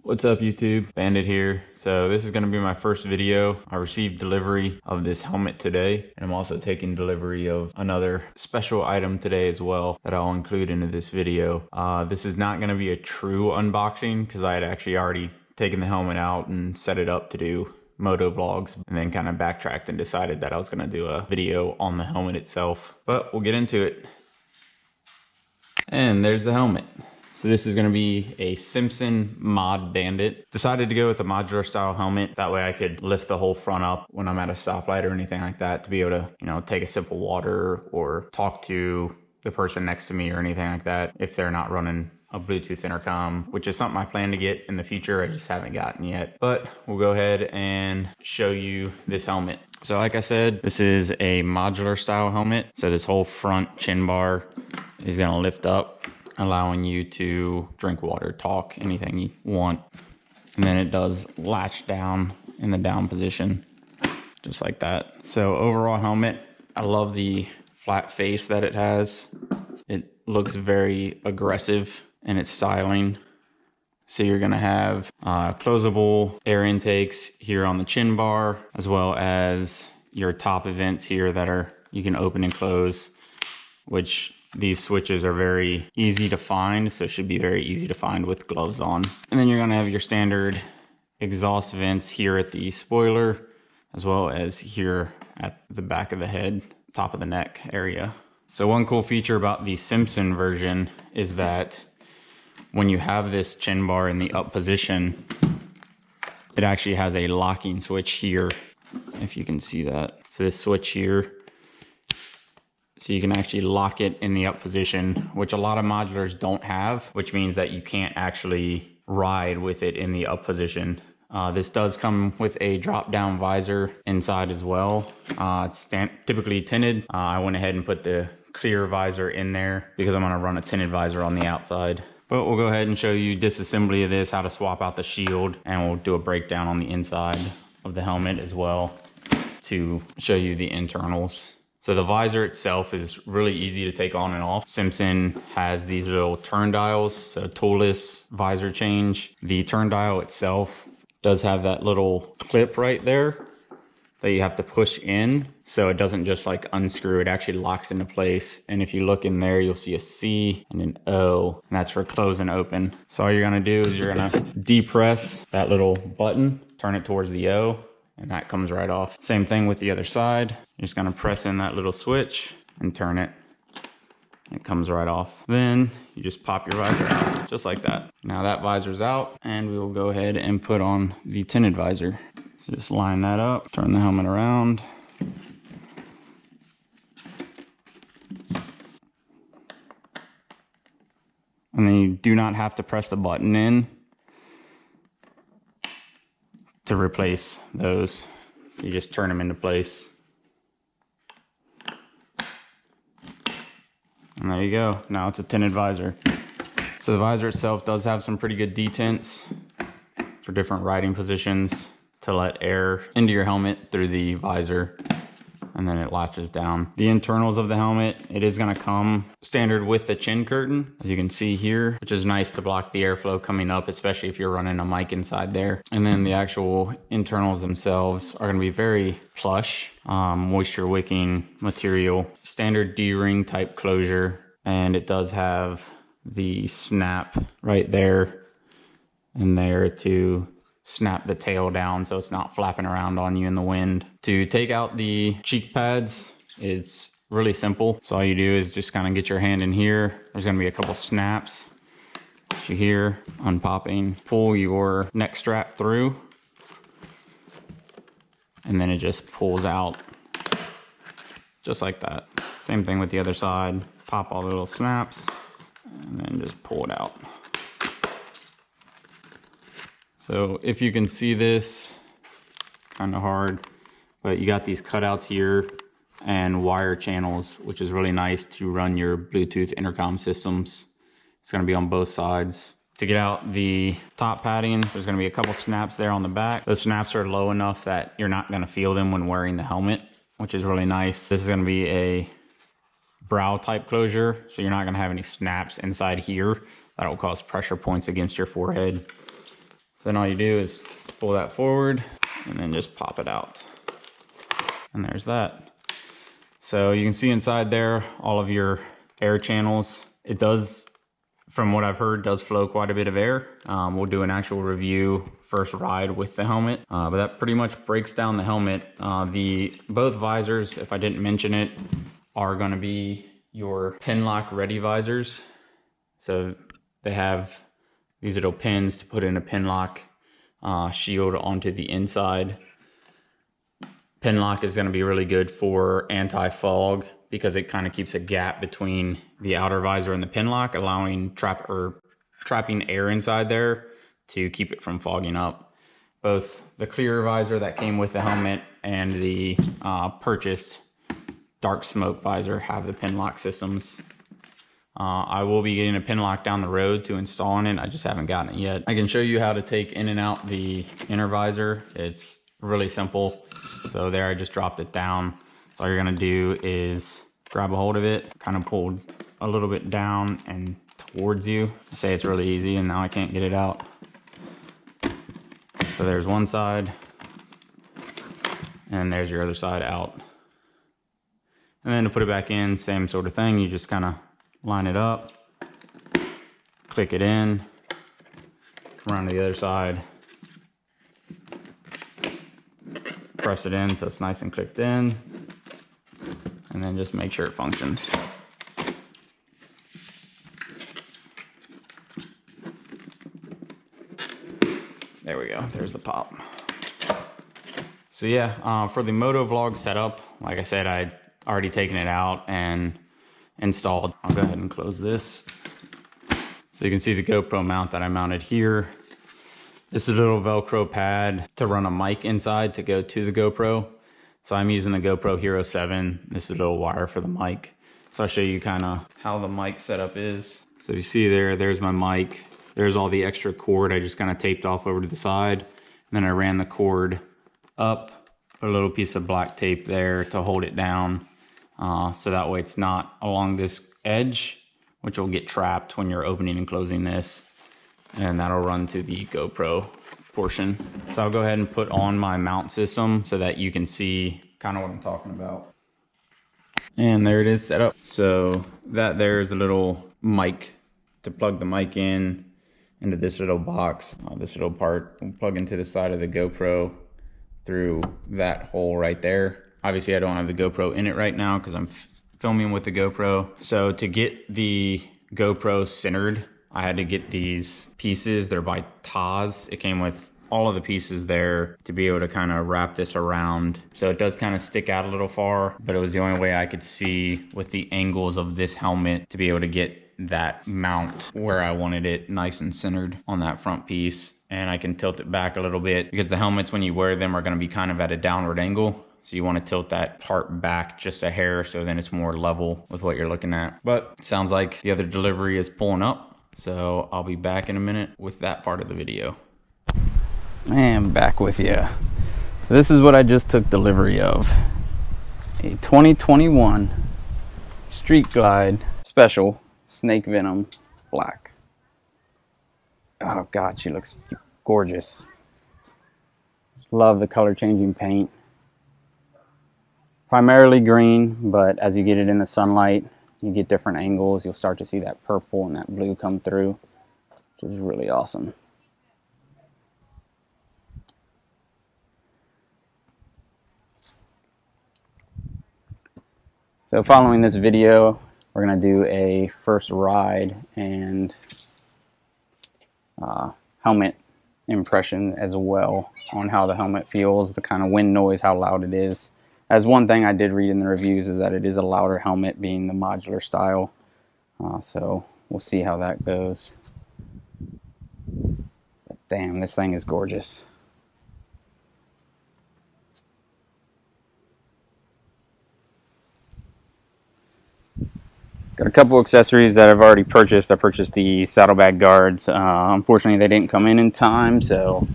What's up YouTube? Bandit here. So this is going to be my first video. I received delivery of this helmet today, and I'm also taking delivery of another special item today as well that I'll include into this video. This is not going to be a true unboxing because I had actually already taken the helmet out and set it up to do MotoVlogs, and then kind of backtracked and decided that I was going to do a video on the helmet itself. But we'll get into it. And there's the helmet. So this is going to be a Simpson Mod Bandit. Decided to go with a modular style helmet. That way I could lift the whole front up when I'm at a stoplight or anything like that to be able to, take a sip of water or talk to the person next to me or anything like that if they're not running a Bluetooth intercom, which is something I plan to get in the future. I just haven't gotten yet. But we'll go ahead and show you this helmet. So like I said, this is a modular style helmet. So this whole front chin bar is going to lift up, allowing you to drink water, talk, anything you want. And then it does latch down in the down position, just like that. So overall helmet, I love the flat face that it has. It looks very aggressive in its styling. So you're gonna have closable air intakes here on the chin bar, as well as your top events here that you can open and close, which these switches are very easy to find, so it should be very easy to find with gloves on. And then you're gonna have your standard exhaust vents here at the spoiler, as well as here at the back of the head, top of the neck area. So one cool feature about the Simpson version is that when you have this chin bar in the up position, it actually has a locking switch here, if you can see that. So this switch here, so you can actually lock it in the up position, which a lot of modulars don't have, which means that you can't actually ride with it in the up position. This does come with a drop down visor inside as well. It's typically tinted. I went ahead and put the clear visor in there because I'm gonna run a tinted visor on the outside. But we'll go ahead and show you disassembly of this, how to swap out the shield, and we'll do a breakdown on the inside of the helmet as well to show you the internals. So the visor itself is really easy to take on and off. Simpson has these little turn dials, so toolless visor change. The turn dial itself does have that little clip right there that you have to push in, so it doesn't just like unscrew, it actually locks into place. And if you look in there, you'll see a C and an O, and that's for close and open. So all you're gonna do is you're gonna depress that little button, turn it towards the O, and that comes right off. Same thing with the other side. You're just gonna press in that little switch and turn it. It comes right off. Then you just pop your visor out, just like that. Now that visor's out, and we will go ahead and put on the tinted visor. So just line that up, turn the helmet around. And then you do not have to press the button in to replace those. So you just turn them into place. And there you go. Now it's a tinted visor. So the visor itself does have some pretty good detents for different riding positions to let air into your helmet through the visor, and then it latches down. The internals of the helmet, it is gonna come standard with the chin curtain, as you can see here, which is nice to block the airflow coming up, especially if you're running a mic inside there. And then the actual internals themselves are gonna be very plush, moisture wicking material, standard D-ring type closure, and it does have the snap right there and there to snap the tail down so it's not flapping around on you in the wind. To take out the cheek pads, it's really simple. So all you do is just kind of get your hand in here. There's gonna be a couple snaps. You hear unpopping. Pull your neck strap through, and then it just pulls out just like that. Same thing with the other side. Pop all the little snaps and then just pull it out. So if you can see this, kind of hard, but you got these cutouts here and wire channels, which is really nice to run your Bluetooth intercom systems. It's gonna be on both sides. To get out the top padding, there's gonna be a couple snaps there on the back. Those snaps are low enough that you're not gonna feel them when wearing the helmet, which is really nice. This is gonna be a brow type closure, so you're not gonna have any snaps inside here that will cause pressure points against your forehead. then all you do is pull that forward and then just pop it out. And there's that. So you can see inside there all of your air channels. It does, from what I've heard, does flow quite a bit of air. We'll do an actual review first ride with the helmet, but that pretty much breaks down the helmet. Both visors, if I didn't mention it, are going to be your pin lock ready visors. So they have these little pins to put in a pin lock shield onto the inside. Pin lock is going to be really good for anti-fog because it kind of keeps a gap between the outer visor and the pin lock, allowing trapping air inside there to keep it from fogging up. Both the clear visor that came with the helmet and the purchased dark smoke visor have the pin lock systems. I will be getting a pin lock down the road to installing it. I just haven't gotten it yet. I can show you how to take in and out the inner visor. It's really simple. So there, I just dropped it down. So all you're gonna do is grab a hold of it, kind of pull a little bit down and towards you. I say it's really easy and now I can't get it out. So there's one side and there's your other side out. And then to put it back in, same sort of thing. You just kind of line it up, click it in, come around to the other side, press it in so it's nice and clicked in, and then just make sure it functions. There we go, there's the pop. So yeah, for the MotoVlog setup, like I said, I'd already taken it out and installed. I'll go ahead and close this. So you can see the GoPro mount that I mounted here. This is a little Velcro pad to run a mic inside to go to the GoPro. So I'm using the GoPro Hero 7. This is a little wire for the mic. So I'll show you kind of how the mic setup is. So you see there's my mic. There's all the extra cord I just kind of taped off over to the side. And then I ran the cord up, put a little piece of black tape there to hold it down. So that way it's not along this edge, which will get trapped when you're opening and closing this. And that'll run to the GoPro portion. So I'll go ahead and put on my mount system so that you can see kind of what I'm talking about. And there it is set up. So that there's a little mic to plug the mic in into this little box. This little part will plug into the side of the GoPro through that hole right there. Obviously I don't have the GoPro in it right now because I'm filming with the GoPro. So to get the GoPro centered, I had to get these pieces. They're by Taz. It came with all of the pieces there to be able to kind of wrap this around. So it does kind of stick out a little far, but it was the only way I could see with the angles of this helmet to be able to get that mount where I wanted it nice and centered on that front piece. And I can tilt it back a little bit because the helmets, when you wear them, are going to be kind of at a downward angle. So you want to tilt that part back just a hair so then it's more level with what you're looking at. But it sounds like the other delivery is pulling up. So I'll be back in a minute with that part of the video. And back with you. So this is what I just took delivery of. A 2021 Street Glide Special Snake Venom Black. Oh God, she looks gorgeous. Love the color changing paint. Primarily green, but as you get it in the sunlight, you get different angles. You'll start to see that purple and that blue come through, which is really awesome. So following this video, we're going to do a first ride and helmet impression as well on how the helmet feels, the kind of wind noise, how loud it is. As one thing I did read in the reviews is that it is a louder helmet being the modular style. So we'll see how that goes. But damn, this thing is gorgeous. Got a couple accessories that I've already purchased. I purchased the saddlebag guards. Unfortunately, they didn't come in time, so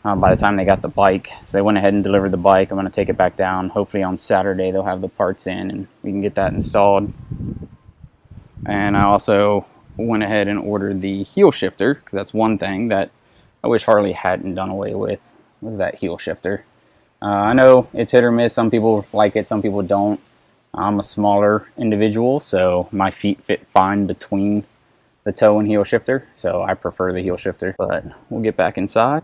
by the time they got the bike, so they went ahead and delivered the bike. I'm going to take it back down. Hopefully on Saturday they'll have the parts in and we can get that installed. And I also went ahead and ordered the heel shifter, because that's one thing that I wish Harley hadn't done away with was that heel shifter. I know it's hit or miss. Some people like it, some people don't. I'm a smaller individual, so my feet fit fine between the toe and heel shifter, so I prefer the heel shifter. But we'll get back inside.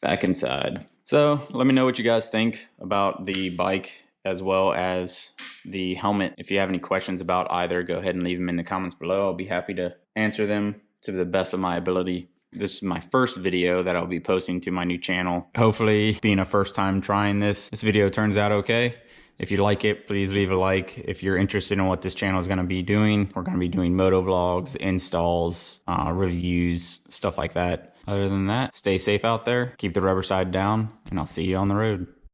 Back inside. So let me know what you guys think about the bike as well as the helmet. If you have any questions about either, go ahead and leave them in the comments below. I'll be happy to answer them to the best of my ability. This is my first video that I'll be posting to my new channel. Hopefully, being a first time trying this video turns out okay. If you like it, please leave a like. If you're interested in what this channel is going to be doing, we're going to be doing MotoVlogs, installs, reviews, stuff like that. Other than that, stay safe out there, keep the rubber side down, and I'll see you on the road.